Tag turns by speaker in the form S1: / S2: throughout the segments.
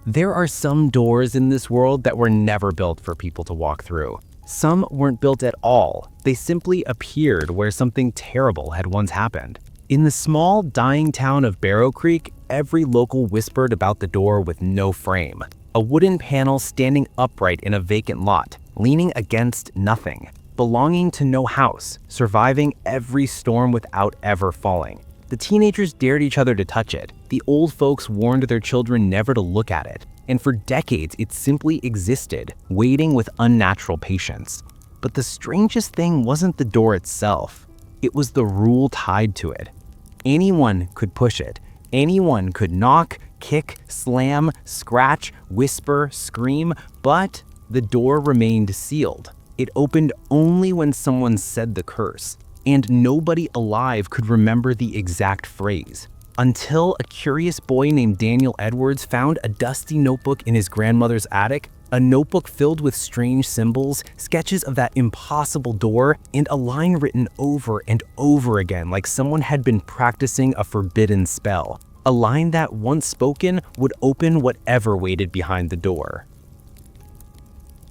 S1: There are some doors in this world that were never built for people to walk through. Some weren't built at all. They simply appeared where something terrible had once happened. In the small, dying town of Barrow Creek, every local whispered about the door with no frame. A wooden panel standing upright in a vacant lot, leaning against nothing, belonging to no house, surviving every storm without ever falling. The teenagers dared each other to touch it. The old folks warned their children never to look at it. And for decades, it simply existed, waiting with unnatural patience. But the strangest thing wasn't the door itself. It was the rule tied to it. Anyone could push it. Anyone could knock, kick, slam, scratch, whisper, scream, but the door remained sealed. It opened only when someone said the curse, and nobody alive could remember the exact phrase. Until a curious boy named Daniel Edwards found a dusty notebook in his grandmother's attic, a notebook filled with strange symbols, sketches of that impossible door, and a line written over and over again like someone had been practicing a forbidden spell. A line that, once spoken, would open whatever waited behind the door.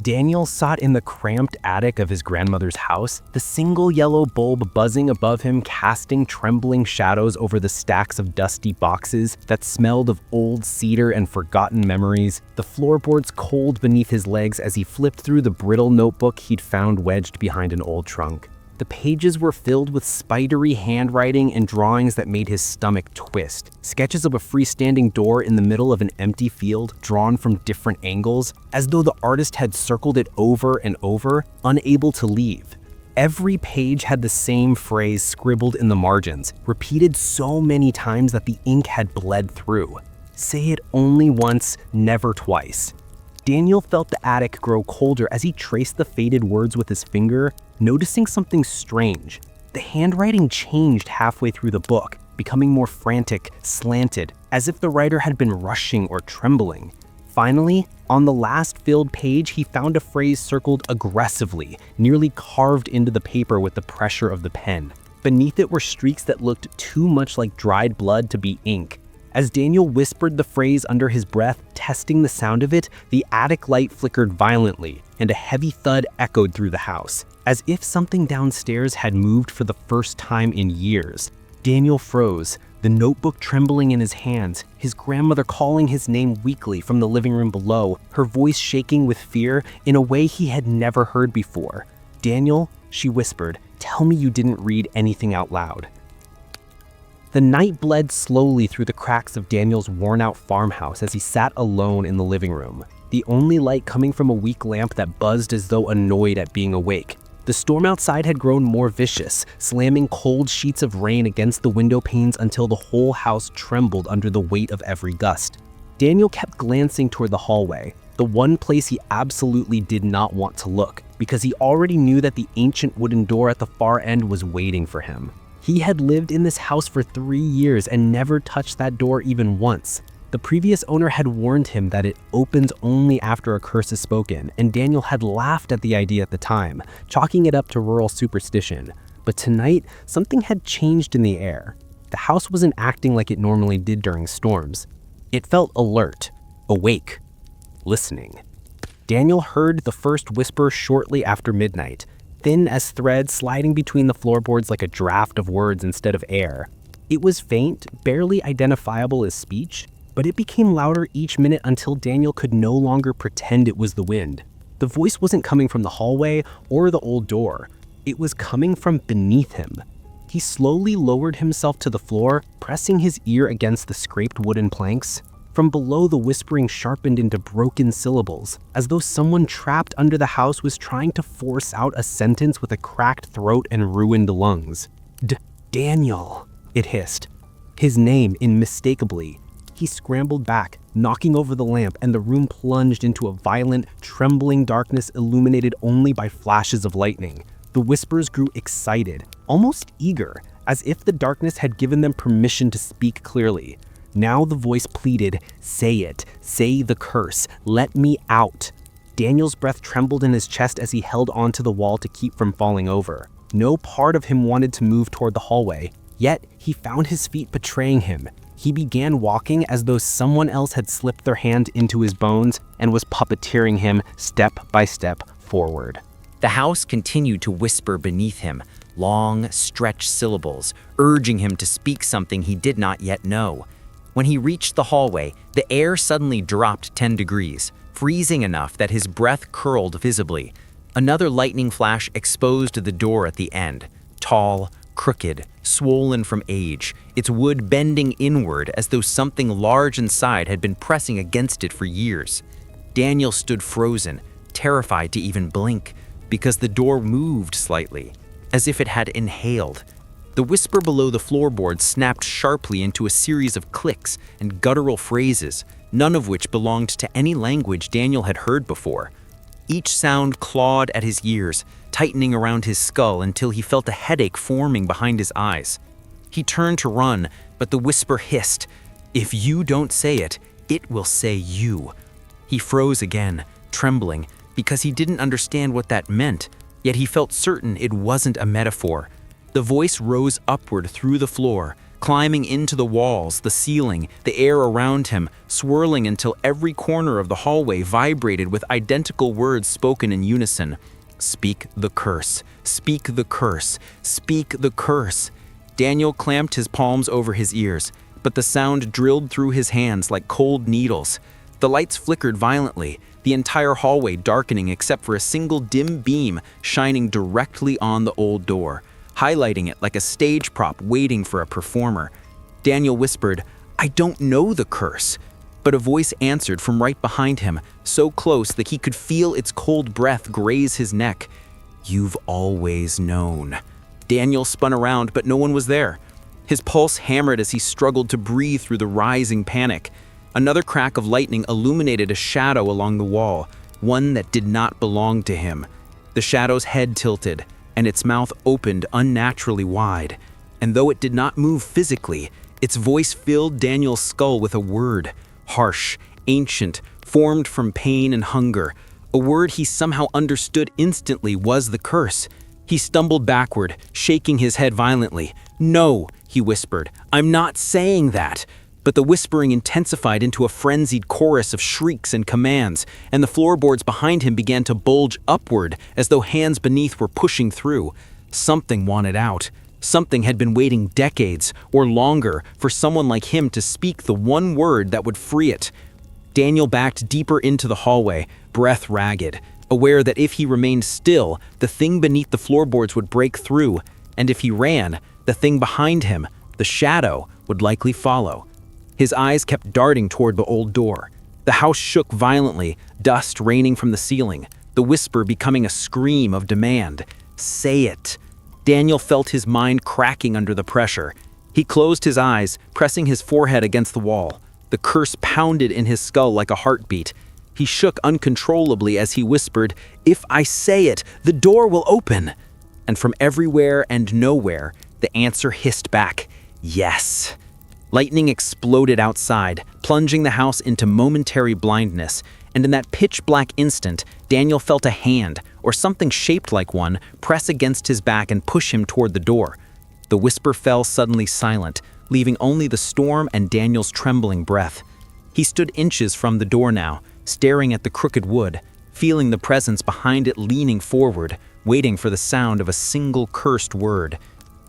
S1: Daniel sat in the cramped attic of his grandmother's house, the single yellow bulb buzzing above him, casting trembling shadows over the stacks of dusty boxes that smelled of old cedar and forgotten memories, the floorboards cold beneath his legs as he flipped through the brittle notebook he'd found wedged behind an old trunk. The pages were filled with spidery handwriting and drawings that made his stomach twist. Sketches of a freestanding door in the middle of an empty field, drawn from different angles, as though the artist had circled it over and over, unable to leave. Every page had the same phrase scribbled in the margins, repeated so many times that the ink had bled through. Say it only once, never twice. Daniel felt the attic grow colder as he traced the faded words with his finger, noticing something strange. The handwriting changed halfway through the book, becoming more frantic, slanted, as if the writer had been rushing or trembling. Finally, on the last filled page, he found a phrase circled aggressively, nearly carved into the paper with the pressure of the pen. Beneath it were streaks that looked too much like dried blood to be ink. As Daniel whispered the phrase under his breath, testing the sound of it, the attic light flickered violently, and a heavy thud echoed through the house, as if something downstairs had moved for the first time in years. Daniel froze, the notebook trembling in his hands, his grandmother calling his name weakly from the living room below, her voice shaking with fear in a way he had never heard before. "Daniel," she whispered, "tell me you didn't read anything out loud." The night bled slowly through the cracks of Daniel's worn-out farmhouse as he sat alone in the living room, the only light coming from a weak lamp that buzzed as though annoyed at being awake. The storm outside had grown more vicious, slamming cold sheets of rain against the window panes until the whole house trembled under the weight of every gust. Daniel kept glancing toward the hallway, the one place he absolutely did not want to look, because he already knew that the ancient wooden door at the far end was waiting for him. He had lived in this house for 3 years and never touched that door even once. The previous owner had warned him that it opens only after a curse is spoken, and Daniel had laughed at the idea at the time, chalking it up to rural superstition. But tonight, something had changed in the air. The house wasn't acting like it normally did during storms. It felt alert, awake, listening. Daniel heard the first whisper shortly after midnight, thin as thread sliding between the floorboards like a draft of words instead of air. It was faint, barely identifiable as speech, but it became louder each minute until Daniel could no longer pretend it was the wind. The voice wasn't coming from the hallway or the old door. It was coming from beneath him. He slowly lowered himself to the floor, pressing his ear against the scraped wooden planks. From below, the whispering sharpened into broken syllables, as though someone trapped under the house was trying to force out a sentence with a cracked throat and ruined lungs. Daniel, it hissed. His name, unmistakably. He scrambled back, knocking over the lamp, and the room plunged into a violent, trembling darkness illuminated only by flashes of lightning. The whispers grew excited, almost eager, as if the darkness had given them permission to speak clearly. Now the voice pleaded, "Say it, say the curse, let me out." Daniel's breath trembled in his chest as he held onto the wall to keep from falling over. No part of him wanted to move toward the hallway, yet he found his feet betraying him. He began walking as though someone else had slipped their hand into his bones and was puppeteering him step by step forward.
S2: The house continued to whisper beneath him, long, stretched syllables, urging him to speak something he did not yet know. When he reached the hallway, the air suddenly dropped 10 degrees, freezing enough that his breath curled visibly. Another lightning flash exposed the door at the end, tall, crooked, swollen from age, its wood bending inward as though something large inside had been pressing against it for years. Daniel stood frozen, terrified to even blink, because the door moved slightly, as if it had inhaled. The whisper below the floorboards snapped sharply into a series of clicks and guttural phrases, none of which belonged to any language Daniel had heard before. Each sound clawed at his ears, tightening around his skull until he felt a headache forming behind his eyes. He turned to run, but the whisper hissed, "If you don't say it, it will say you." He froze again, trembling, because he didn't understand what that meant, yet he felt certain it wasn't a metaphor. The voice rose upward through the floor, climbing into the walls, the ceiling, the air around him, swirling until every corner of the hallway vibrated with identical words spoken in unison. "Speak the curse, speak the curse, speak the curse." Daniel clamped his palms over his ears, but the sound drilled through his hands like cold needles. The lights flickered violently, the entire hallway darkening except for a single dim beam shining directly on the old door, highlighting it like a stage prop waiting for a performer. Daniel whispered, "I don't know the curse," but a voice answered from right behind him, so close that he could feel its cold breath graze his neck. "You've always known." Daniel spun around, but no one was there. His pulse hammered as he struggled to breathe through the rising panic. Another crack of lightning illuminated a shadow along the wall, one that did not belong to him. The shadow's head tilted, and its mouth opened unnaturally wide. And though it did not move physically, its voice filled Daniel's skull with a word, harsh, ancient, formed from pain and hunger. A word he somehow understood instantly was the curse. He stumbled backward, shaking his head violently. "No," he whispered, "I'm not saying that." But the whispering intensified into a frenzied chorus of shrieks and commands, and the floorboards behind him began to bulge upward as though hands beneath were pushing through. Something wanted out. Something had been waiting decades or longer for someone like him to speak the one word that would free it. Daniel backed deeper into the hallway, breath ragged, aware that if he remained still, the thing beneath the floorboards would break through, and if he ran, the thing behind him, the shadow, would likely follow. His eyes kept darting toward the old door. The house shook violently, dust raining from the ceiling, the whisper becoming a scream of demand. "Say it." Daniel felt his mind cracking under the pressure. He closed his eyes, pressing his forehead against the wall. The curse pounded in his skull like a heartbeat. He shook uncontrollably as he whispered, "If I say it, the door will open." And from everywhere and nowhere, the answer hissed back, "Yes." Lightning exploded outside, plunging the house into momentary blindness, and in that pitch-black instant, Daniel felt a hand, or something shaped like one, press against his back and push him toward the door. The whisper fell suddenly silent, leaving only the storm and Daniel's trembling breath. He stood inches from the door now, staring at the crooked wood, feeling the presence behind it leaning forward, waiting for the sound of a single cursed word.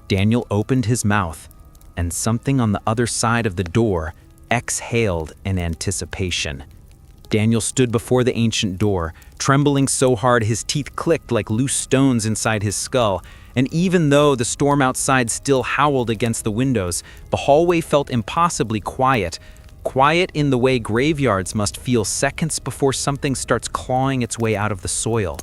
S2: Daniel opened his mouth, and something on the other side of the door exhaled in anticipation. Daniel stood before the ancient door, trembling so hard his teeth clicked like loose stones inside his skull, and even though the storm outside still howled against the windows, the hallway felt impossibly quiet. Quiet in the way graveyards must feel seconds before something starts clawing its way out of the soil.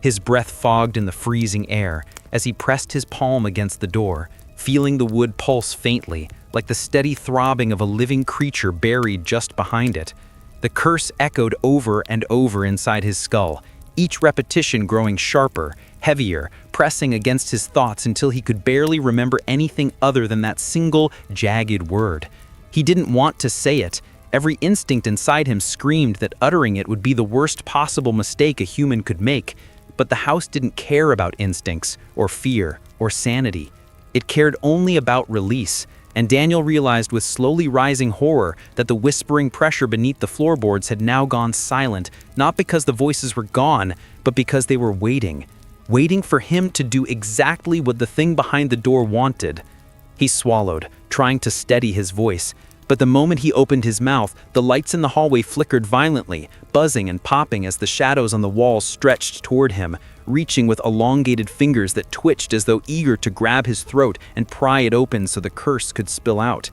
S2: His breath fogged in the freezing air as he pressed his palm against the door, feeling the wood pulse faintly, like the steady throbbing of a living creature buried just behind it. The curse echoed over and over inside his skull, each repetition growing sharper, heavier, pressing against his thoughts until he could barely remember anything other than that single, jagged word. He didn't want to say it. Every instinct inside him screamed that uttering it would be the worst possible mistake a human could make, but the house didn't care about instincts, or fear, or sanity. It cared only about release, and Daniel realized with slowly rising horror that the whispering pressure beneath the floorboards had now gone silent, not because the voices were gone, but because they were waiting for him to do exactly what the thing behind the door wanted. He swallowed, trying to steady his voice, but the moment he opened his mouth, the lights in the hallway flickered violently, buzzing and popping as the shadows on the walls stretched toward him, reaching with elongated fingers that twitched as though eager to grab his throat and pry it open so the curse could spill out.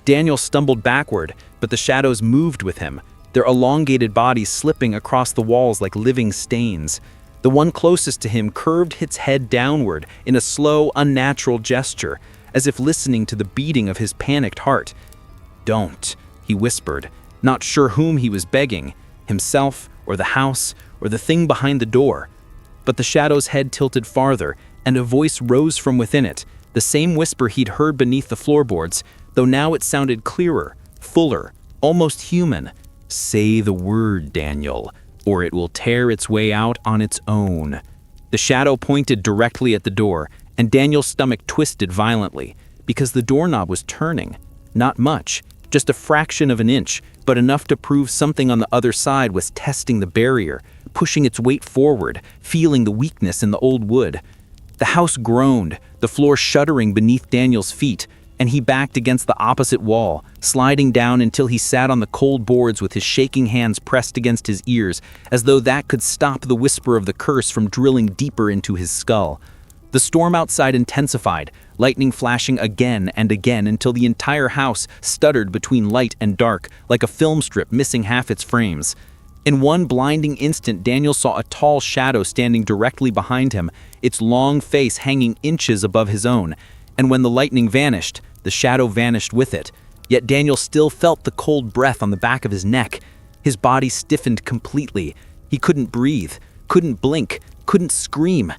S2: Daniel stumbled backward, but the shadows moved with him, their elongated bodies slipping across the walls like living stains. The one closest to him curved its head downward in a slow, unnatural gesture, as if listening to the beating of his panicked heart. "Don't," he whispered, not sure whom he was begging, himself or the house or the thing behind the door. But the shadow's head tilted farther, and a voice rose from within it, the same whisper he'd heard beneath the floorboards, though now it sounded clearer, fuller, almost human. "Say the word, Daniel, or it will tear its way out on its own." The shadow pointed directly at the door, and Daniel's stomach twisted violently, because the doorknob was turning. Not much, just a fraction of an inch, but enough to prove something on the other side was testing the barrier, pushing its weight forward, feeling the weakness in the old wood. The house groaned, the floor shuddering beneath Daniel's feet, and he backed against the opposite wall, sliding down until he sat on the cold boards with his shaking hands pressed against his ears, as though that could stop the whisper of the curse from drilling deeper into his skull. The storm outside intensified, lightning flashing again and again until the entire house stuttered between light and dark, like a film strip missing half its frames. In one blinding instant, Daniel saw a tall shadow standing directly behind him, its long face hanging inches above his own, and when the lightning vanished, the shadow vanished with it. Yet Daniel still felt the cold breath on the back of his neck. His body stiffened completely. He couldn't breathe, couldn't blink, couldn't scream.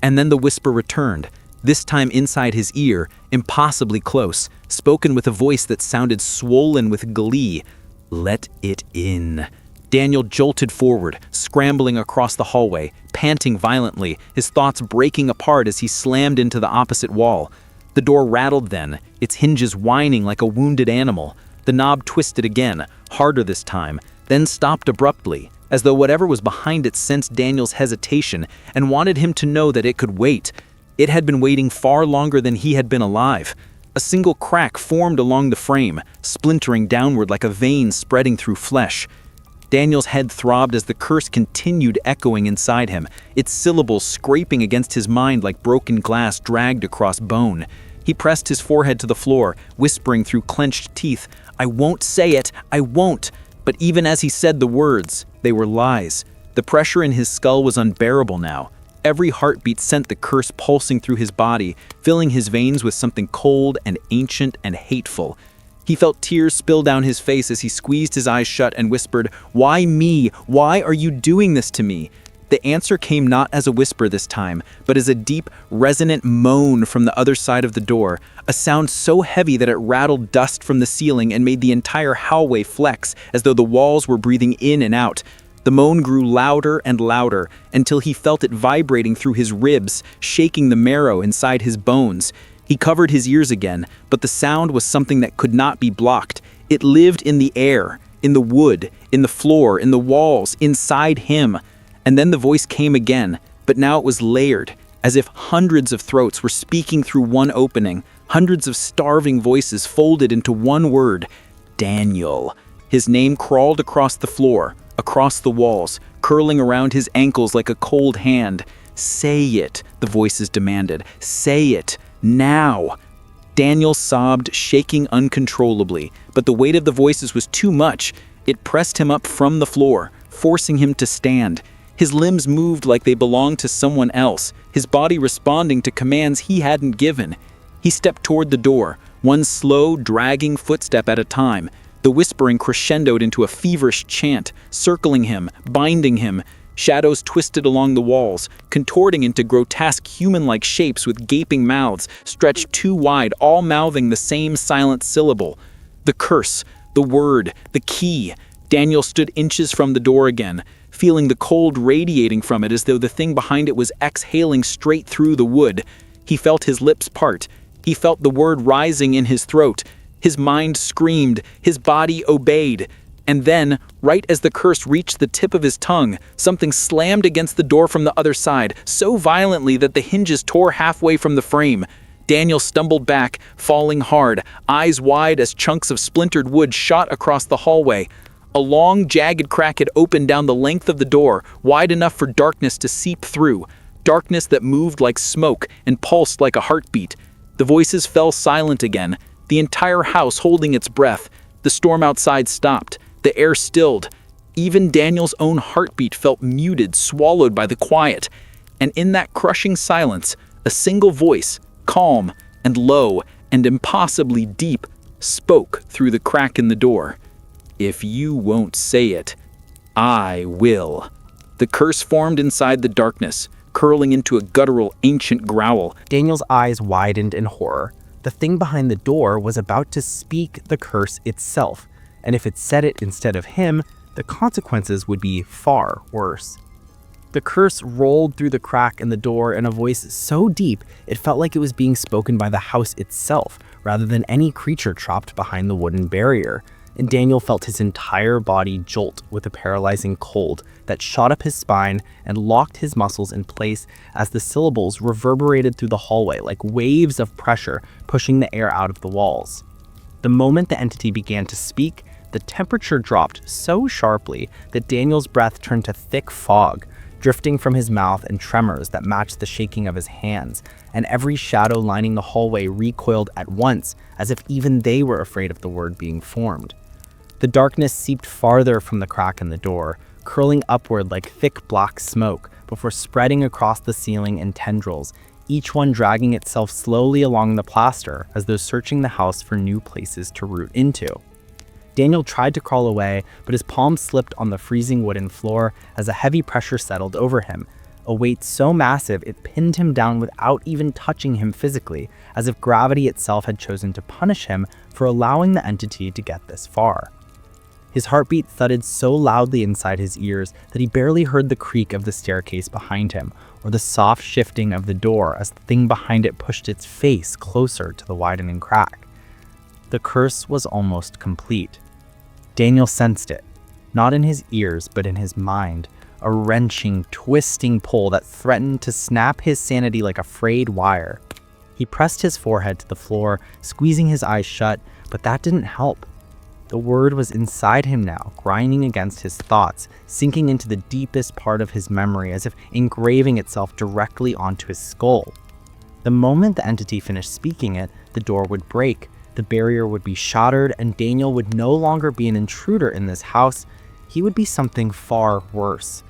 S2: And then the whisper returned, this time inside his ear, impossibly close, spoken with a voice that sounded swollen with glee. "Let it in." Daniel jolted forward, scrambling across the hallway, panting violently, his thoughts breaking apart as he slammed into the opposite wall. The door rattled then, its hinges whining like a wounded animal. The knob twisted again, harder this time, then stopped abruptly, as though whatever was behind it sensed Daniel's hesitation and wanted him to know that it could wait. It had been waiting far longer than he had been alive. A single crack formed along the frame, splintering downward like a vein spreading through flesh. Daniel's head throbbed as the curse continued echoing inside him, its syllables scraping against his mind like broken glass dragged across bone. He pressed his forehead to the floor, whispering through clenched teeth, "I won't say it, I won't." But even as he said the words, they were lies. The pressure in his skull was unbearable now. Every heartbeat sent the curse pulsing through his body, filling his veins with something cold and ancient and hateful. He felt tears spill down his face as he squeezed his eyes shut and whispered, "Why me? Why are you doing this to me?" The answer came not as a whisper this time, but as a deep, resonant moan from the other side of the door, a sound so heavy that it rattled dust from the ceiling and made the entire hallway flex as though the walls were breathing in and out. The moan grew louder and louder until he felt it vibrating through his ribs, shaking the marrow inside his bones. He covered his ears again, but the sound was something that could not be blocked. It lived in the air, in the wood, in the floor, in the walls, inside him. And then the voice came again, but now it was layered, as if hundreds of throats were speaking through one opening, hundreds of starving voices folded into one word, Daniel. His name crawled across the floor, across the walls, curling around his ankles like a cold hand. "Say it," the voices demanded. "Say it. Now." Daniel sobbed, shaking uncontrollably, but the weight of the voices was too much. It pressed him up from the floor, forcing him to stand. His limbs moved like they belonged to someone else, his body responding to commands he hadn't given. He stepped toward the door, one slow, dragging footstep at a time. The whispering crescendoed into a feverish chant, circling him, binding him. Shadows twisted along the walls, contorting into grotesque human-like shapes with gaping mouths, stretched too wide, all mouthing the same silent syllable. The curse, the word, the key. Daniel stood inches from the door again, feeling the cold radiating from it as though the thing behind it was exhaling straight through the wood. He felt his lips part.
S3: He felt the word rising in his throat. His mind screamed, his body obeyed. And then, right as the curse reached the tip of his tongue, something slammed against the door from the other side, so violently that the hinges tore halfway from the frame. Daniel stumbled back, falling hard, eyes wide as chunks of splintered wood shot across the hallway. A long, jagged crack had opened down the length of the door, wide enough for darkness to seep through. Darkness that moved like smoke and pulsed like a heartbeat. The voices fell silent again, the entire house holding its breath. The storm outside stopped. The air stilled. Even Daniel's own heartbeat felt muted, swallowed by the quiet. And in that crushing silence, a single voice, calm and low and impossibly deep, spoke through the crack in the door. "If you won't say it, I will." The curse formed inside the darkness, curling into a guttural, ancient growl.
S1: Daniel's eyes widened in horror. The thing behind the door was about to speak the curse itself, and if it said it instead of him, the consequences would be far worse. The curse rolled through the crack in the door in a voice so deep it felt like it was being spoken by the house itself, rather than any creature trapped behind the wooden barrier. And Daniel felt his entire body jolt with a paralyzing cold that shot up his spine and locked his muscles in place as the syllables reverberated through the hallway like waves of pressure pushing the air out of the walls. The moment the entity began to speak, the temperature dropped so sharply that Daniel's breath turned to thick fog, drifting from his mouth and tremors that matched the shaking of his hands, and every shadow lining the hallway recoiled at once, as if even they were afraid of the word being formed. The darkness seeped farther from the crack in the door, curling upward like thick black smoke before spreading across the ceiling in tendrils, each one dragging itself slowly along the plaster as though searching the house for new places to root into. Daniel tried to crawl away, but his palms slipped on the freezing wooden floor as a heavy pressure settled over him, a weight so massive it pinned him down without even touching him physically, as if gravity itself had chosen to punish him for allowing the entity to get this far. His heartbeat thudded so loudly inside his ears that he barely heard the creak of the staircase behind him, or the soft shifting of the door as the thing behind it pushed its face closer to the widening crack. The curse was almost complete. Daniel sensed it, not in his ears but in his mind, a wrenching, twisting pull that threatened to snap his sanity like a frayed wire. He pressed his forehead to the floor, squeezing his eyes shut, but that didn't help. The word was inside him now, grinding against his thoughts, sinking into the deepest part of his memory as if engraving itself directly onto his skull. The moment the entity finished speaking it, the door would break, the barrier would be shattered, and Daniel would no longer be an intruder in this house. He would be something far worse.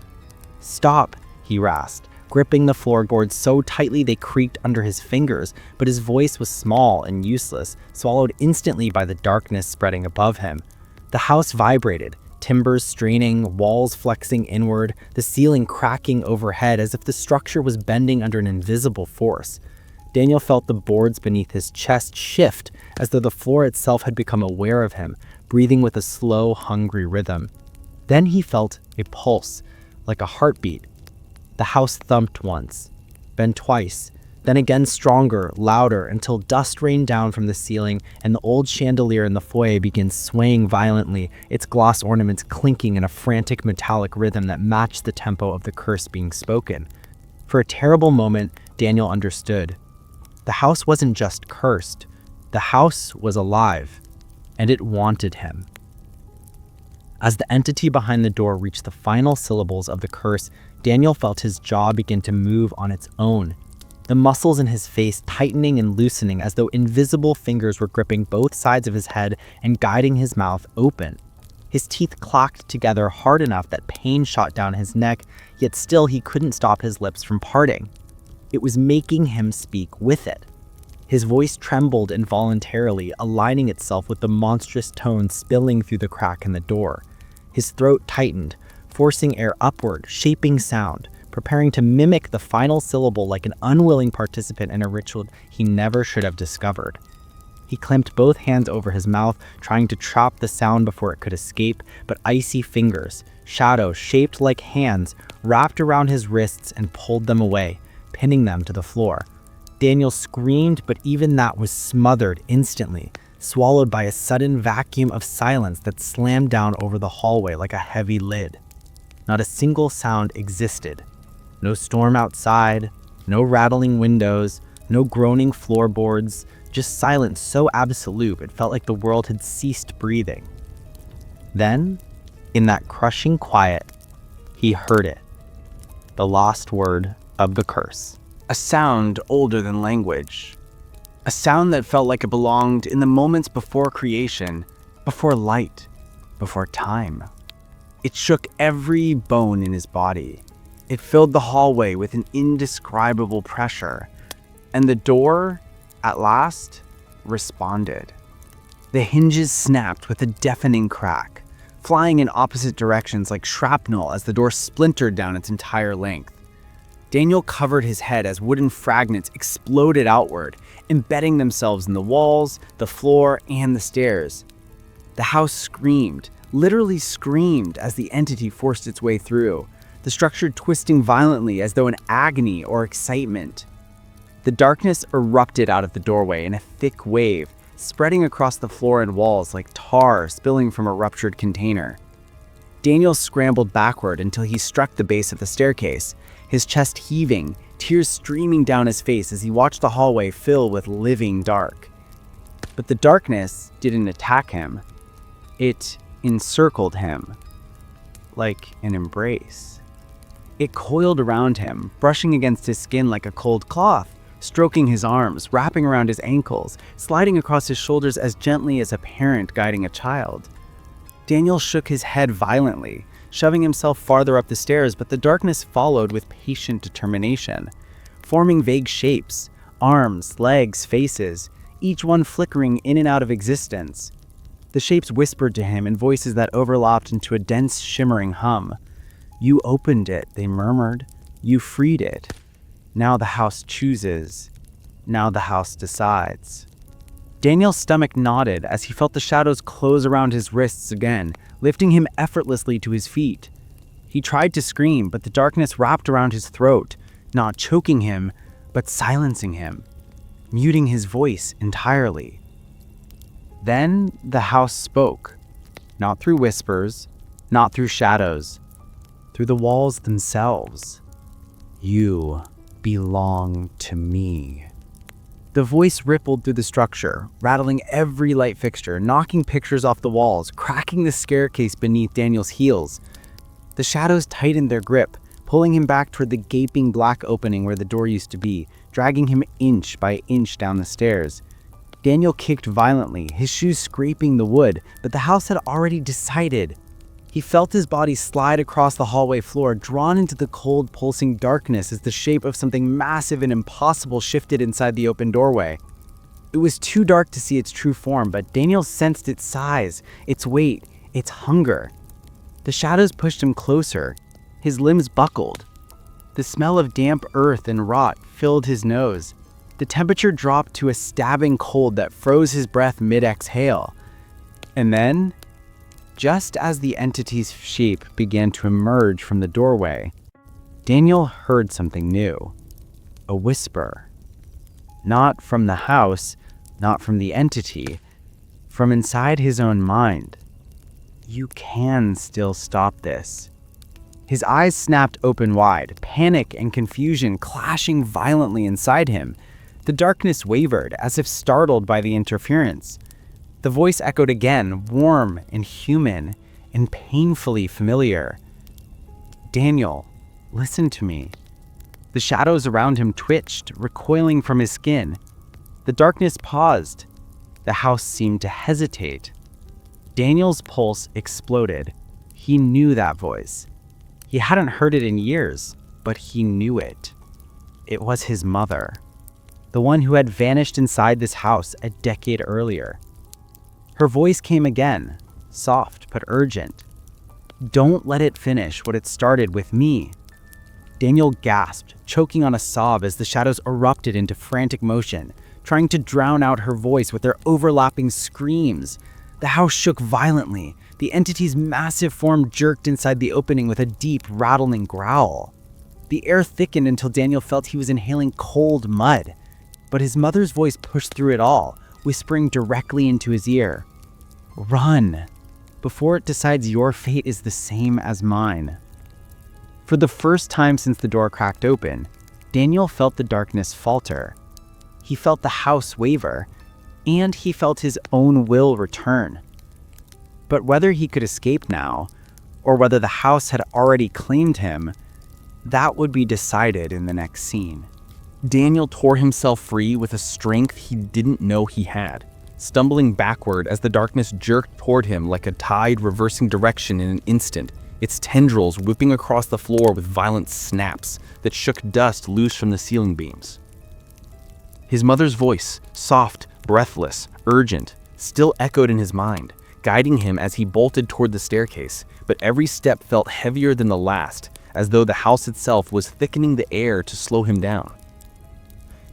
S1: "Stop," he rasped, gripping the floorboards so tightly they creaked under his fingers, but his voice was small and useless, swallowed instantly by the darkness spreading above him. The house vibrated, timbers straining, walls flexing inward, the ceiling cracking overhead as if the structure was bending under an invisible force. Daniel felt the boards beneath his chest shift as though the floor itself had become aware of him, breathing with a slow, hungry rhythm. Then he felt a pulse, like a heartbeat. The house thumped once, then twice, then again stronger, louder, until dust rained down from the ceiling and the old chandelier in the foyer began swaying violently, its gloss ornaments clinking in a frantic metallic rhythm that matched the tempo of the curse being spoken. For a terrible moment, Daniel understood. The house wasn't just cursed. The house was alive, and it wanted him. As the entity behind the door reached the final syllables of the curse, Daniel felt his jaw begin to move on its own, the muscles in his face tightening and loosening as though invisible fingers were gripping both sides of his head and guiding his mouth open. His teeth clacked together hard enough that pain shot down his neck, yet still he couldn't stop his lips from parting. It was making him speak with it. His voice trembled involuntarily, aligning itself with the monstrous tone spilling through the crack in the door. His throat tightened, forcing air upward, shaping sound, preparing to mimic the final syllable like an unwilling participant in a ritual he never should have discovered. He clamped both hands over his mouth, trying to trap the sound before it could escape, but icy fingers, shadows shaped like hands, wrapped around his wrists and pulled them away, pinning them to the floor. Daniel screamed, but even that was smothered instantly, swallowed by a sudden vacuum of silence that slammed down over the hallway like a heavy lid. Not a single sound existed. No storm outside, no rattling windows, no groaning floorboards, just silence so absolute it felt like the world had ceased breathing. Then, in that crushing quiet, he heard it. The lost word of the curse. A sound older than language. A sound that felt like it belonged in the moments before creation, before light, before time. It shook every bone in his body. It filled the hallway with an indescribable pressure. And the door, at last, responded. The hinges snapped with a deafening crack, flying in opposite directions like shrapnel as the door splintered down its entire length. Daniel covered his head as wooden fragments exploded outward, embedding themselves in the walls, the floor, and the stairs. The house screamed, literally screamed, as the entity forced its way through, the structure twisting violently as though in agony or excitement. The darkness erupted out of the doorway in a thick wave, spreading across the floor and walls like tar spilling from a ruptured container. Daniel scrambled backward until he struck the base of the staircase, his chest heaving, tears streaming down his face as he watched the hallway fill with living dark. But the darkness didn't attack him. It encircled him, like an embrace. It coiled around him, brushing against his skin like a cold cloth, stroking his arms, wrapping around his ankles, sliding across his shoulders as gently as a parent guiding a child. Daniel shook his head violently, shoving himself farther up the stairs, but the darkness followed with patient determination, forming vague shapes, arms, legs, faces, each one flickering in and out of existence. The shapes whispered to him in voices that overlapped into a dense, shimmering hum. "You opened it," they murmured. "You freed it. Now the house chooses. Now the house decides." Daniel's stomach knotted as he felt the shadows close around his wrists again, lifting him effortlessly to his feet. He tried to scream, but the darkness wrapped around his throat, not choking him, but silencing him, muting his voice entirely. Then the house spoke, not through whispers, not through shadows, through the walls themselves. "You belong to me." The voice rippled through the structure, rattling every light fixture, knocking pictures off the walls, cracking the staircase beneath Daniel's heels. The shadows tightened their grip, pulling him back toward the gaping black opening where the door used to be, dragging him inch by inch down the stairs. Daniel kicked violently, his shoes scraping the wood, but the house had already decided. He felt his body slide across the hallway floor, drawn into the cold, pulsing darkness as the shape of something massive and impossible shifted inside the open doorway. It was too dark to see its true form, but Daniel sensed its size, its weight, its hunger. The shadows pushed him closer. His limbs buckled. The smell of damp earth and rot filled his nose. The temperature dropped to a stabbing cold that froze his breath mid-exhale. And then, just as the entity's shape began to emerge from the doorway, Daniel heard something new. A whisper. Not from the house, not from the entity, from inside his own mind. "You can still stop this." His eyes snapped open wide, panic and confusion clashing violently inside him. The darkness wavered, as if startled by the interference. The voice echoed again, warm and human and painfully familiar. "Daniel, listen to me." The shadows around him twitched, recoiling from his skin. The darkness paused. The house seemed to hesitate. Daniel's pulse exploded. He knew that voice. He hadn't heard it in years, but he knew it. It was his mother, the one who had vanished inside this house a decade earlier. Her voice came again, soft but urgent. "Don't let it finish what it started with me." Daniel gasped, choking on a sob as the shadows erupted into frantic motion, trying to drown out her voice with their overlapping screams. The house shook violently. The entity's massive form jerked inside the opening with a deep, rattling growl. The air thickened until Daniel felt he was inhaling cold mud. But his mother's voice pushed through it all, whispering directly into his ear. "Run, before it decides your fate is the same as mine." For the first time since the door cracked open, Daniel felt the darkness falter. He felt the house waver, and he felt his own will return. But whether he could escape now, or whether the house had already claimed him, that would be decided in the next scene. Daniel tore himself free with a strength he didn't know he had, stumbling backward as the darkness jerked toward him like a tide reversing direction in an instant, its tendrils whipping across the floor with violent snaps that shook dust loose from the ceiling beams. His mother's voice, soft, breathless, urgent, still echoed in his mind, guiding him as he bolted toward the staircase, but every step felt heavier than the last, as though the house itself was thickening the air to slow him down.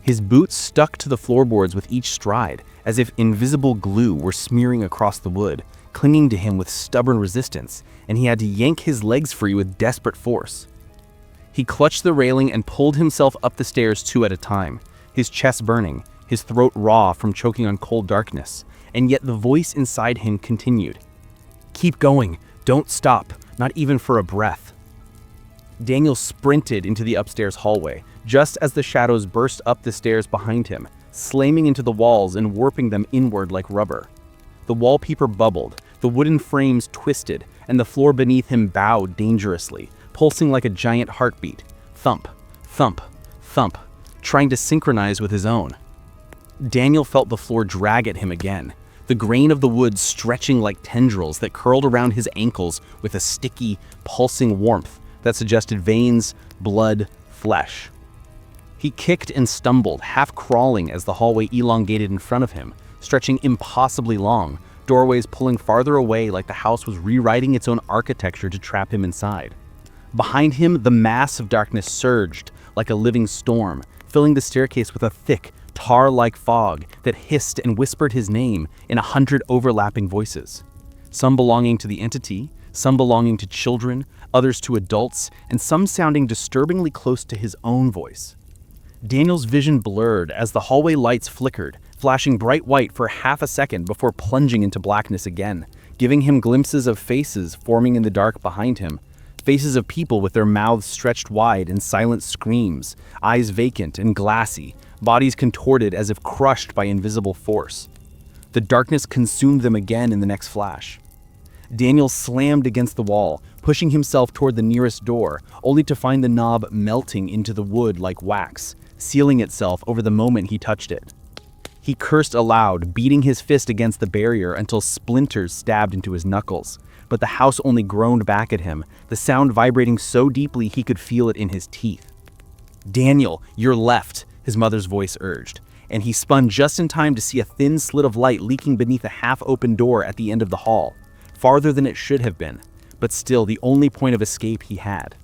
S1: His boots stuck to the floorboards with each stride, as if invisible glue were smearing across the wood, clinging to him with stubborn resistance, and he had to yank his legs free with desperate force. He clutched the railing and pulled himself up the stairs 2 at a time, his chest burning, his throat raw from choking on cold darkness, and yet the voice inside him continued. "Keep going, don't stop, not even for a breath." Daniel sprinted into the upstairs hallway, just as the shadows burst up the stairs behind him, slamming into the walls and warping them inward like rubber. The wallpaper bubbled, the wooden frames twisted, and the floor beneath him bowed dangerously, pulsing like a giant heartbeat. Thump, thump, thump, trying to synchronize with his own. Daniel felt the floor drag at him again, the grain of the wood stretching like tendrils that curled around his ankles with a sticky, pulsing warmth that suggested veins, blood, flesh. He kicked and stumbled, half crawling as the hallway elongated in front of him, stretching impossibly long, doorways pulling farther away like the house was rewriting its own architecture to trap him inside. Behind him, the mass of darkness surged like a living storm, filling the staircase with a thick, tar-like fog that hissed and whispered his name in 100 overlapping voices. Some belonging to the entity, some belonging to children, others to adults, and some sounding disturbingly close to his own voice. Daniel's vision blurred as the hallway lights flickered, flashing bright white for half a second before plunging into blackness again, giving him glimpses of faces forming in the dark behind him. Faces of people with their mouths stretched wide in silent screams, eyes vacant and glassy, bodies contorted as if crushed by invisible force. The darkness consumed them again in the next flash. Daniel slammed against the wall, pushing himself toward the nearest door, only to find the knob melting into the wood like wax, sealing itself over the moment he touched it. He cursed aloud, beating his fist against the barrier until splinters stabbed into his knuckles. But the house only groaned back at him, the sound vibrating so deeply he could feel it in his teeth. "Daniel, your left," his mother's voice urged, and he spun just in time to see a thin slit of light leaking beneath a half-open door at the end of the hall, farther than it should have been, but still the only point of escape he had.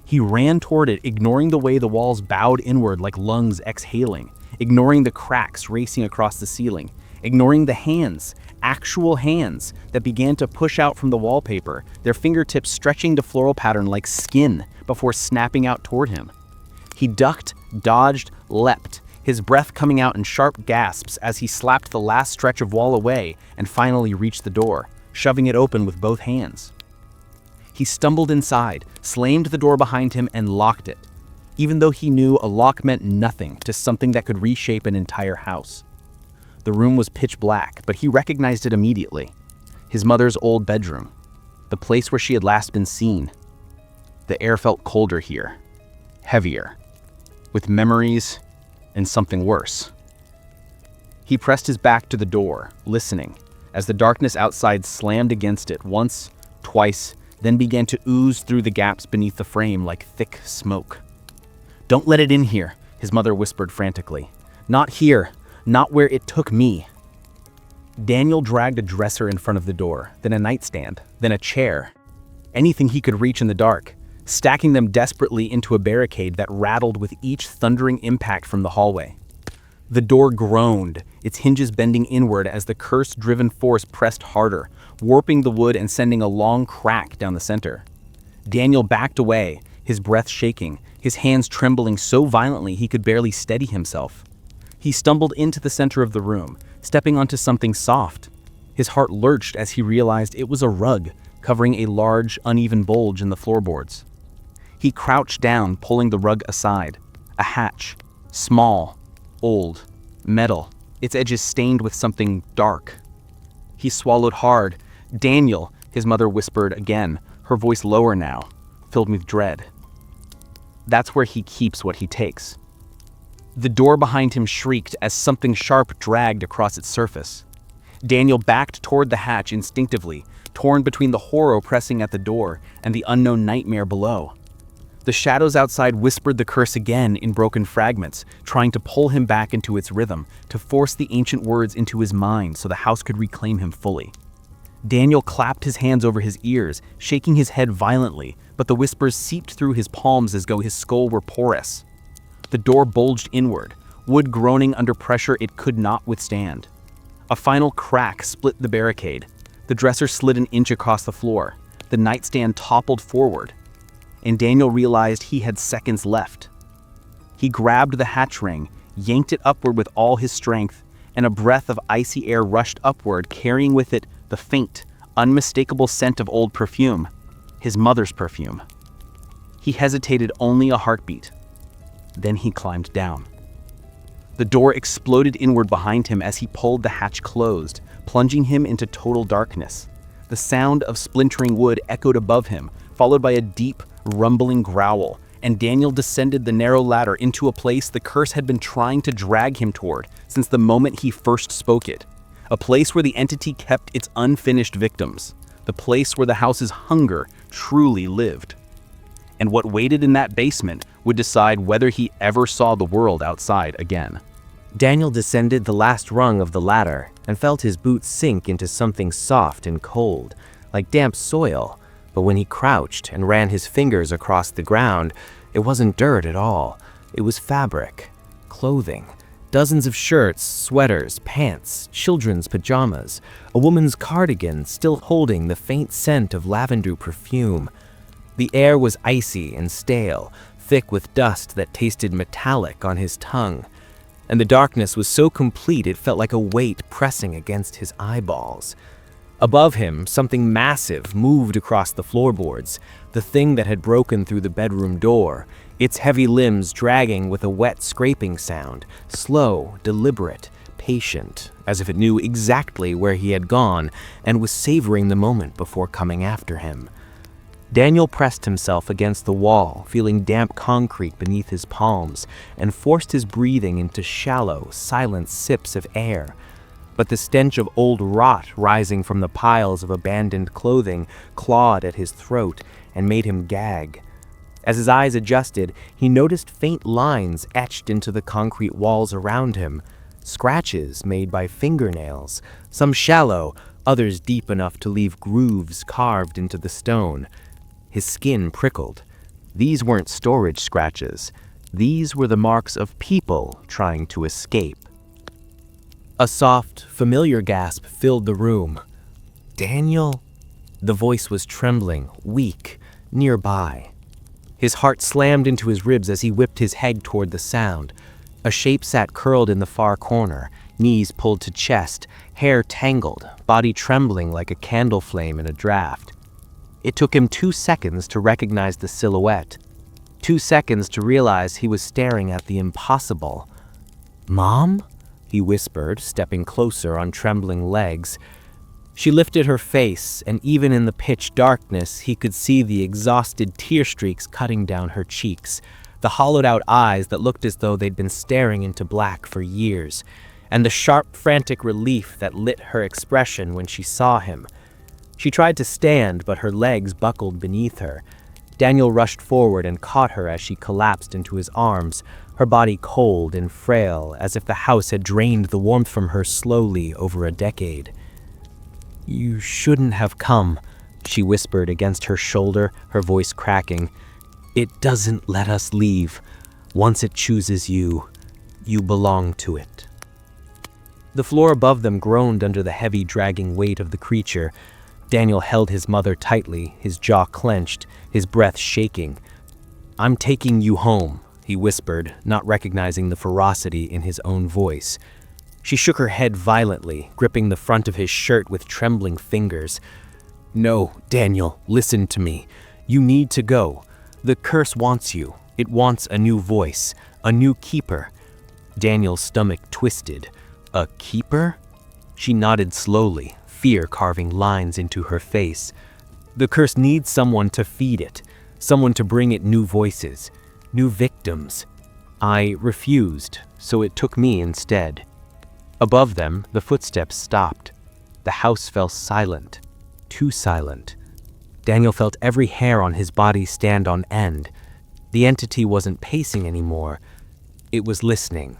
S1: He ran toward it, ignoring the way the walls bowed inward like lungs exhaling, ignoring the cracks racing across the ceiling, ignoring the hands, actual hands, that began to push out from the wallpaper, their fingertips stretching to floral pattern like skin before snapping out toward him. He ducked, dodged, leapt, his breath coming out in sharp gasps as he slapped the last stretch of wall away and finally reached the door, shoving it open with both hands. He stumbled inside, slammed the door behind him, and locked it, even though he knew a lock meant nothing to something that could reshape an entire house. The room was pitch black, but he recognized it immediately. His mother's old bedroom, the place where she had last been seen. The air felt colder here, heavier, with memories and something worse. He pressed his back to the door, listening, as the darkness outside slammed against it once, twice, then began to ooze through the gaps beneath the frame like thick smoke. "Don't let it in here," his mother whispered frantically. "Not here. Not where it took me." Daniel dragged a dresser in front of the door, then a nightstand, then a chair. Anything he could reach in the dark, stacking them desperately into a barricade that rattled with each thundering impact from the hallway. The door groaned, its hinges bending inward as the curse-driven force pressed harder, warping the wood and sending a long crack down the center. Daniel backed away, his breath shaking, his hands trembling so violently he could barely steady himself. He stumbled into the center of the room, stepping onto something soft. His heart lurched as he realized it was a rug, covering a large, uneven bulge in the floorboards. He crouched down, pulling the rug aside. A hatch. Small. Old. Metal. Its edges stained with something dark. He swallowed hard. "Daniel," his mother whispered again, her voice lower now, filled with dread. "That's where he keeps what he takes." The door behind him shrieked as something sharp dragged across its surface. Daniel backed toward the hatch instinctively, torn between the horror pressing at the door and the unknown nightmare below. The shadows outside whispered the curse again in broken fragments, trying to pull him back into its rhythm, to force the ancient words into his mind so the house could reclaim him fully. Daniel clapped his hands over his ears, shaking his head violently, but the whispers seeped through his palms as though his skull were porous. The door bulged inward, wood groaning under pressure it could not withstand. A final crack split the barricade. The dresser slid an inch across the floor. The nightstand toppled forward. And Daniel realized he had seconds left. He grabbed the hatch ring, yanked it upward with all his strength, and a breath of icy air rushed upward, carrying with it the faint, unmistakable scent of old perfume, his mother's perfume. He hesitated only a heartbeat. Then he climbed down. The door exploded inward behind him as he pulled the hatch closed, plunging him into total darkness. The sound of splintering wood echoed above him, followed by a deep, rumbling growl, and Daniel descended the narrow ladder into a place the curse had been trying to drag him toward since the moment he first spoke it. A place where the entity kept its unfinished victims. The place where the house's hunger truly lived. And what waited in that basement would decide whether he ever saw the world outside again.
S4: Daniel descended the last rung of the ladder and felt his boots sink into something soft and cold, like damp soil. But when he crouched and ran his fingers across the ground, it wasn't dirt at all. It was fabric, clothing. Dozens of shirts, sweaters, pants, children's pajamas, a woman's cardigan still holding the faint scent of lavender perfume. The air was icy and stale, thick with dust that tasted metallic on his tongue. And the darkness was so complete it felt like a weight pressing against his eyeballs. Above him, something massive moved across the floorboards, the thing that had broken through the bedroom door, its heavy limbs dragging with a wet scraping sound, slow, deliberate, patient, as if it knew exactly where he had gone and was savoring the moment before coming after him. Daniel pressed himself against the wall, feeling damp concrete beneath his palms, and forced his breathing into shallow, silent sips of air. But the stench of old rot rising from the piles of abandoned clothing clawed at his throat and made him gag. As his eyes adjusted, he noticed faint lines etched into the concrete walls around him, scratches made by fingernails, some shallow, others deep enough to leave grooves carved into the stone. His skin prickled. These weren't storage scratches. These were the marks of people trying to escape. A soft, familiar gasp filled the room. "Daniel?" The voice was trembling, weak, nearby. His heart slammed into his ribs as he whipped his head toward the sound. A shape sat curled in the far corner, knees pulled to chest, hair tangled, body trembling like a candle flame in a draft. It took him 2 seconds to recognize the silhouette. 2 seconds to realize he was staring at the impossible. "Mom?" he whispered, stepping closer on trembling legs. She lifted her face, and even in the pitch darkness, he could see the exhausted tear streaks cutting down her cheeks, the hollowed-out eyes that looked as though they'd been staring into black for years, and the sharp, frantic relief that lit her expression when she saw him. She tried to stand, but her legs buckled beneath her. Daniel rushed forward and caught her as she collapsed into his arms, her body cold and frail, as if the house had drained the warmth from her slowly over a decade. "You shouldn't have come," she whispered against her shoulder, her voice cracking. "It doesn't let us leave. Once it chooses you, you belong to it." The floor above them groaned under the heavy, dragging weight of the creature. Daniel held his mother tightly, his jaw clenched, his breath shaking. "I'm taking you home,"
S1: he whispered, not recognizing the ferocity in his own voice. She shook her head violently, gripping the front of his shirt with trembling fingers. No, Daniel, listen to me. You need to go. The curse wants you. It wants a new voice, a new keeper. Daniel's stomach twisted. A keeper? She nodded slowly, fear carving lines into her face. The curse needs someone to feed it, someone to bring it new voices, new victims. I refused, so it took me instead. Above them, the footsteps stopped. The house fell silent, too silent. Daniel felt every hair on his body stand on end. The entity wasn't pacing anymore. It was listening.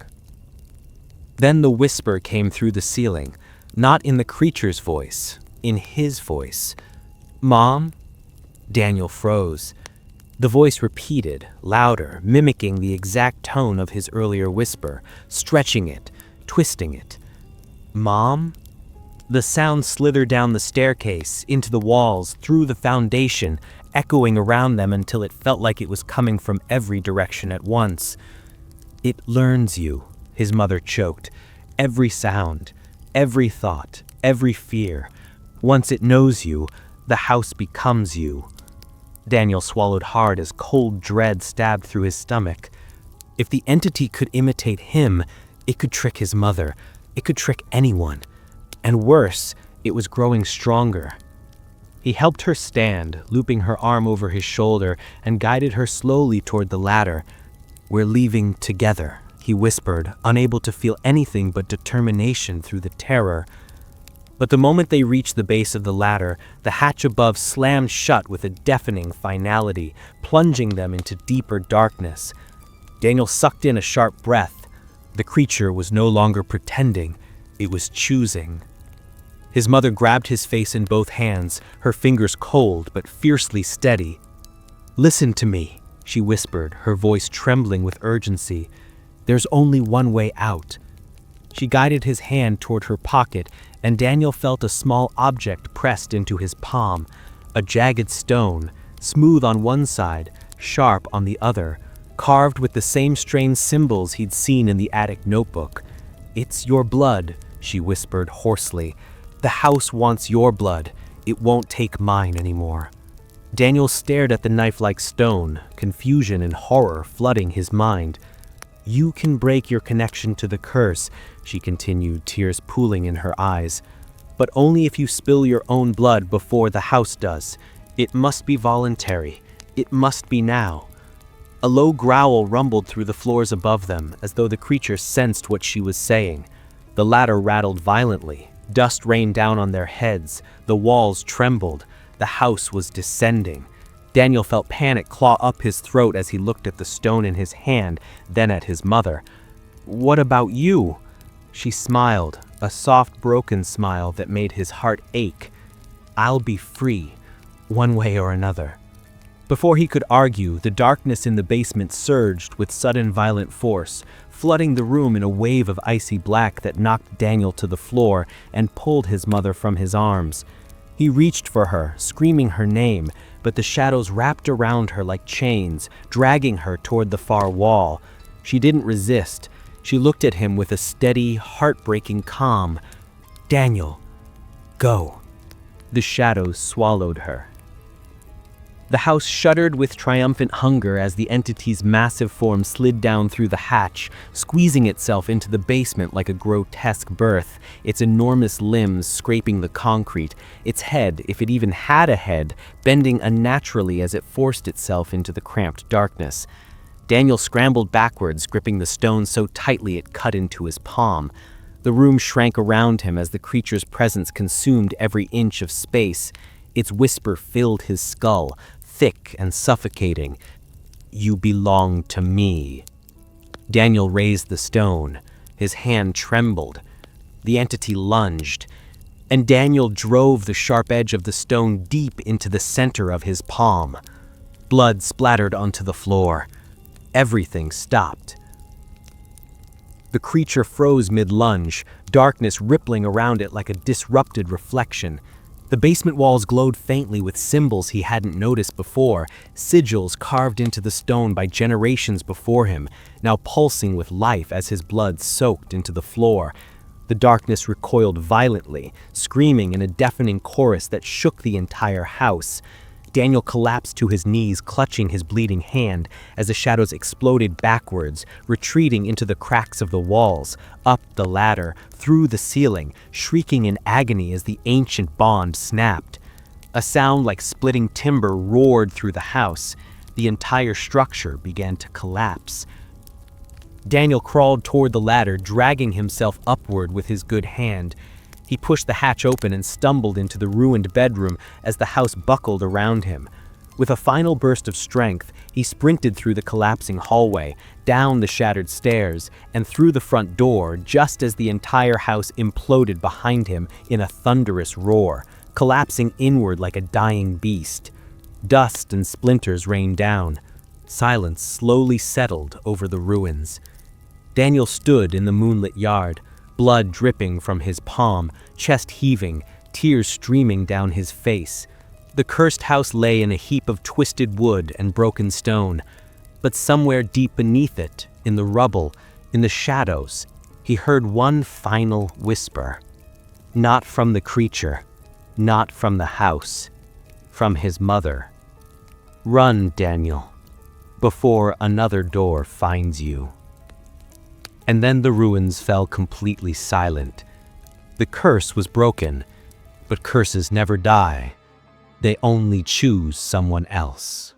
S1: Then the whisper came through the ceiling, not in the creature's voice, in his voice. Mom? Daniel froze. The voice repeated, louder, mimicking the exact tone of his earlier whisper, stretching it, twisting it. Mom? The sound slithered down the staircase, into the walls, through the foundation, echoing around them until it felt like it was coming from every direction at once. It learns you, his mother choked. Every sound, every thought, every fear. Once it knows you, the house becomes you. Daniel swallowed hard as cold dread stabbed through his stomach. If the entity could imitate him, it could trick his mother. It could trick anyone. And worse, it was growing stronger. He helped her stand, looping her arm over his shoulder, and guided her slowly toward the ladder. We're leaving together, he whispered, unable to feel anything but determination through the terror. But the moment they reached the base of the ladder, the hatch above slammed shut with a deafening finality, plunging them into deeper darkness. Daniel sucked in a sharp breath. The creature was no longer pretending. It was choosing. His mother grabbed his face in both hands, her fingers cold but fiercely steady. Listen to me, she whispered, her voice trembling with urgency. There's only one way out. She guided his hand toward her pocket, and Daniel felt a small object pressed into his palm, a jagged stone, smooth on one side, sharp on the other, carved with the same strange symbols he'd seen in the attic notebook. It's your blood, she whispered hoarsely. The house wants your blood. It won't take mine anymore. Daniel stared at the knife-like stone, confusion and horror flooding his mind. You can break your connection to the curse, she continued, tears pooling in her eyes. But only if you spill your own blood before the house does. It must be voluntary. It must be now. A low growl rumbled through the floors above them, as though the creature sensed what she was saying. The ladder rattled violently. Dust rained down on their heads. The walls trembled. The house was descending. Daniel felt panic claw up his throat as he looked at the stone in his hand, then at his mother. What about you? She smiled, a soft, broken smile that made his heart ache. I'll be free, one way or another. Before he could argue, the darkness in the basement surged with sudden violent force, flooding the room in a wave of icy black that knocked Daniel to the floor and pulled his mother from his arms. He reached for her, screaming her name, but the shadows wrapped around her like chains, dragging her toward the far wall. She didn't resist. She looked at him with a steady, heartbreaking calm. Daniel, go. The shadows swallowed her. The house shuddered with triumphant hunger as the entity's massive form slid down through the hatch, squeezing itself into the basement like a grotesque birth, its enormous limbs scraping the concrete, its head, if it even had a head, bending unnaturally as it forced itself into the cramped darkness. Daniel scrambled backwards, gripping the stone so tightly it cut into his palm. The room shrank around him as the creature's presence consumed every inch of space. Its whisper filled his skull, thick and suffocating. You belong to me. Daniel raised the stone. His hand trembled. The entity lunged, and Daniel drove the sharp edge of the stone deep into the center of his palm. Blood splattered onto the floor. Everything stopped. The creature froze mid-lunge, darkness rippling around it like a disrupted reflection. The basement walls glowed faintly with symbols he hadn't noticed before, sigils carved into the stone by generations before him, now pulsing with life as his blood soaked into the floor. The darkness recoiled violently, screaming in a deafening chorus that shook the entire house. Daniel collapsed to his knees, clutching his bleeding hand, as the shadows exploded backwards, retreating into the cracks of the walls, up the ladder, through the ceiling, shrieking in agony as the ancient bond snapped. A sound like splitting timber roared through the house. The entire structure began to collapse. Daniel crawled toward the ladder, dragging himself upward with his good hand. He pushed the hatch open and stumbled into the ruined bedroom as the house buckled around him. With a final burst of strength, he sprinted through the collapsing hallway, down the shattered stairs, and through the front door just as the entire house imploded behind him in a thunderous roar, collapsing inward like a dying beast. Dust and splinters rained down. Silence slowly settled over the ruins. Daniel stood in the moonlit yard, blood dripping from his palm, chest heaving, tears streaming down his face. The cursed house lay in a heap of twisted wood and broken stone. But somewhere deep beneath it, in the rubble, in the shadows, he heard one final whisper. Not from the creature, not from the house, from his mother. Run, Daniel, before another door finds you. And then the ruins fell completely silent. The curse was broken, but curses never die. They only choose someone else.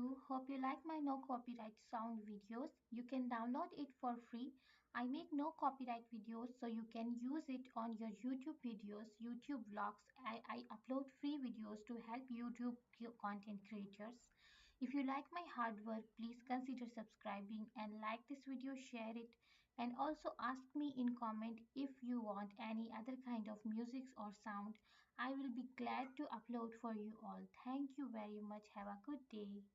S5: you. Hope you like my no copyright sound videos. You can download it for free. I make no copyright videos so you can use it on your YouTube videos, YouTube vlogs. I upload free videos to help YouTube content creators. If you like my hard work, please consider subscribing and like this video, share it, and also ask me in comment if you want any other kind of music or sound. I will be glad to upload for you all. Thank you very much. Have a good day.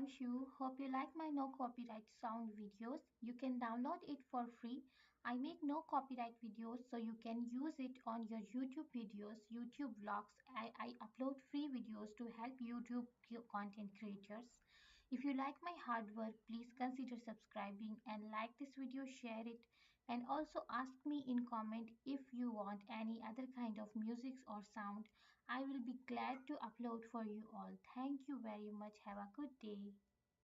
S5: I'm Shu. Hope you like my no copyright sound videos. You can download it for free. I make no copyright videos so you can use it on your YouTube videos, YouTube vlogs. I upload free videos to help YouTube content creators. If you like my hard work, please consider subscribing and like this video, share it, and also ask me in comment if you want any other kind of music or sound. I will be glad to upload for you all. Thank you very much. Have a good day.